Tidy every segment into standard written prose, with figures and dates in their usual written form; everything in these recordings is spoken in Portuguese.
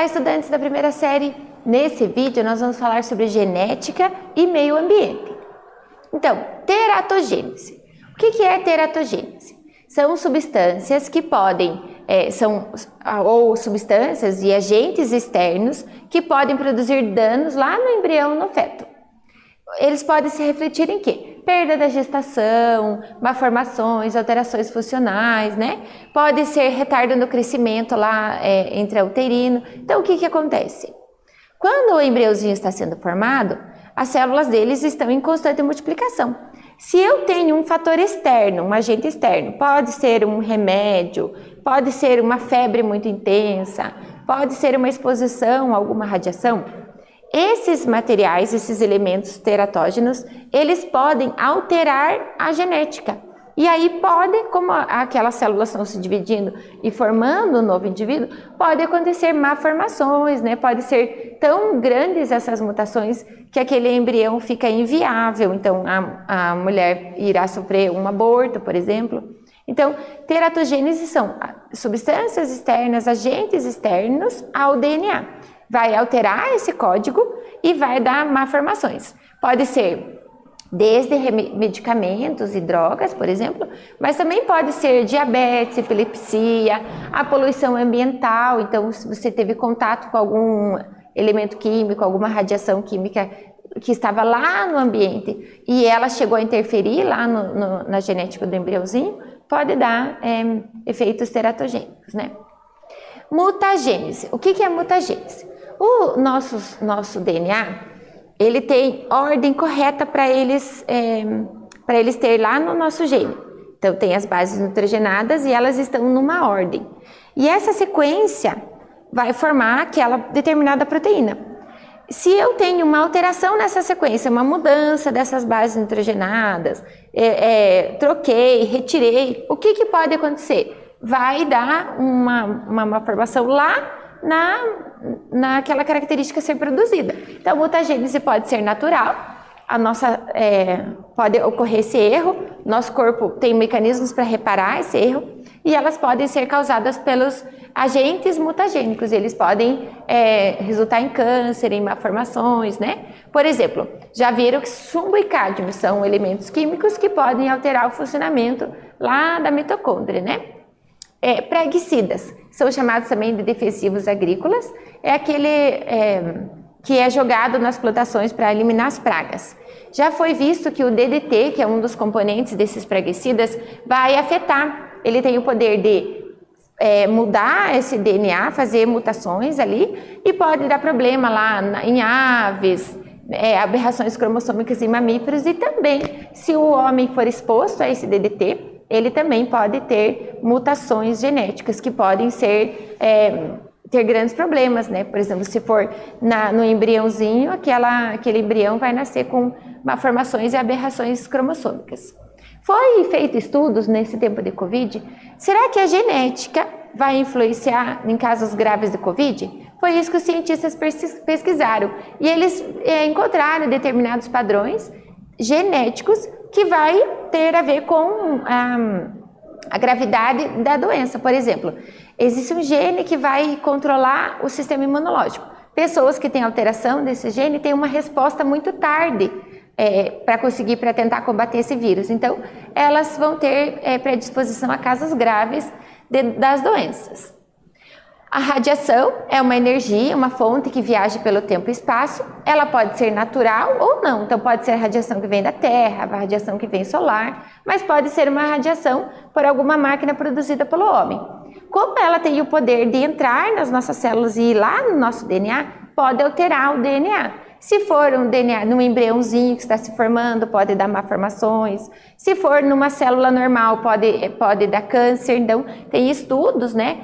estudantes da primeira série, nesse vídeo nós vamos falar sobre genética e meio ambiente. Então, teratogênese. O que é teratogênese? São substâncias que podem, ou substâncias e agentes externos que podem produzir danos lá no embrião, no feto. Eles podem se refletir em quê? Perda da gestação, malformações, alterações funcionais, né? Pode ser retardo no crescimento lá intrauterino. Então, o que acontece? Quando o embriãozinho está sendo formado, as células deles estão em constante multiplicação. Se eu tenho um fator externo, um agente externo, pode ser um remédio, pode ser uma febre muito intensa, pode ser uma exposição a alguma radiação, esses materiais, esses elementos teratógenos, eles podem alterar a genética. E aí pode, como aquelas células estão se dividindo e formando um novo indivíduo, pode acontecer malformações, né? Pode ser tão grandes essas mutações que aquele embrião fica inviável. Então, a mulher irá sofrer um aborto, por exemplo. Então, teratogênese são substâncias externas, agentes externos ao DNA. Vai alterar esse código e vai dar malformações. Pode ser desde medicamentos e drogas, por exemplo, mas também pode ser diabetes, epilepsia, a poluição ambiental. Então, se você teve contato com algum elemento químico, alguma radiação química que estava lá no ambiente e ela chegou a interferir lá na genética do embriãozinho, pode dar efeitos teratogênicos, né? Mutagênese. O que é mutagênese? O nosso DNA, ele tem ordem correta para eles ter lá no nosso gene. Então, tem as bases nitrogenadas e elas estão numa ordem. E essa sequência vai formar aquela determinada proteína. Se eu tenho uma alteração nessa sequência, uma mudança dessas bases nitrogenadas, troquei, retirei, o que pode acontecer? Vai dar uma malformação lá naquela característica ser produzida. Então, a mutagênese pode ser natural, pode ocorrer esse erro, nosso corpo tem mecanismos para reparar esse erro, e elas podem ser causadas pelos agentes mutagênicos, eles podem resultar em câncer, em malformações, né? Por exemplo, já viram que chumbo e cádmio são elementos químicos que podem alterar o funcionamento lá da mitocôndria, né? Praguicidas, são chamados também de defensivos agrícolas, é aquele que é jogado nas plantações para eliminar as pragas. Já foi visto que o DDT, que é um dos componentes desses praguicidas, vai afetar, ele tem o poder de mudar esse DNA, fazer mutações ali, e pode dar problema lá em aves, aberrações cromossômicas em mamíferos, e também, se o homem for exposto a esse DDT, ele também pode ter mutações genéticas que podem ter grandes problemas, né? Por exemplo, se for no embriãozinho, aquele embrião vai nascer com malformações e aberrações cromossômicas. Foi feito estudos nesse tempo de Covid. Será que a genética vai influenciar em casos graves de Covid? Foi isso que os cientistas pesquisaram. E eles encontraram determinados padrões genéticos que vai ter a ver com a gravidade da doença. Por exemplo, existe um gene que vai controlar o sistema imunológico. Pessoas que têm alteração desse gene têm uma resposta muito tarde para tentar combater esse vírus. Então, elas vão ter predisposição a casos graves das doenças. A radiação é uma energia, uma fonte que viaja pelo tempo e espaço. Ela pode ser natural ou não. Então, pode ser a radiação que vem da Terra, a radiação que vem solar, mas pode ser uma radiação por alguma máquina produzida pelo homem. Como ela tem o poder de entrar nas nossas células e ir lá no nosso DNA, pode alterar o DNA. Se for um DNA num embriãozinho que está se formando, pode dar malformações. Se for numa célula normal, pode dar câncer. Então, tem estudos, né,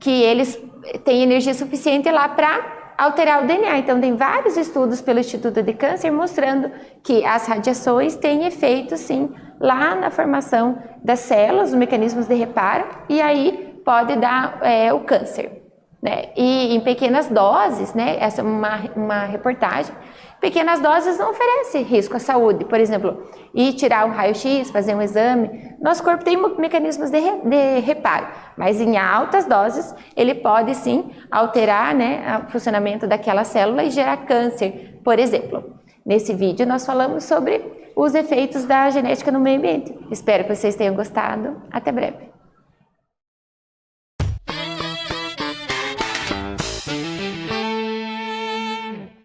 que eles têm energia suficiente lá para alterar o DNA. Então, tem vários estudos pelo Instituto de Câncer mostrando que as radiações têm efeito, sim, lá na formação das células, os mecanismos de reparo, e aí pode dar o câncer, né? E em pequenas doses, né? Essa é uma reportagem Pequenas doses não oferecem risco à saúde. Por exemplo, ir tirar um raio-x, fazer um exame. Nosso corpo tem mecanismos de reparo, mas em altas doses ele pode sim alterar, né, o funcionamento daquela célula e gerar câncer, por exemplo. Nesse vídeo nós falamos sobre os efeitos da genética no meio ambiente. Espero que vocês tenham gostado. Até breve.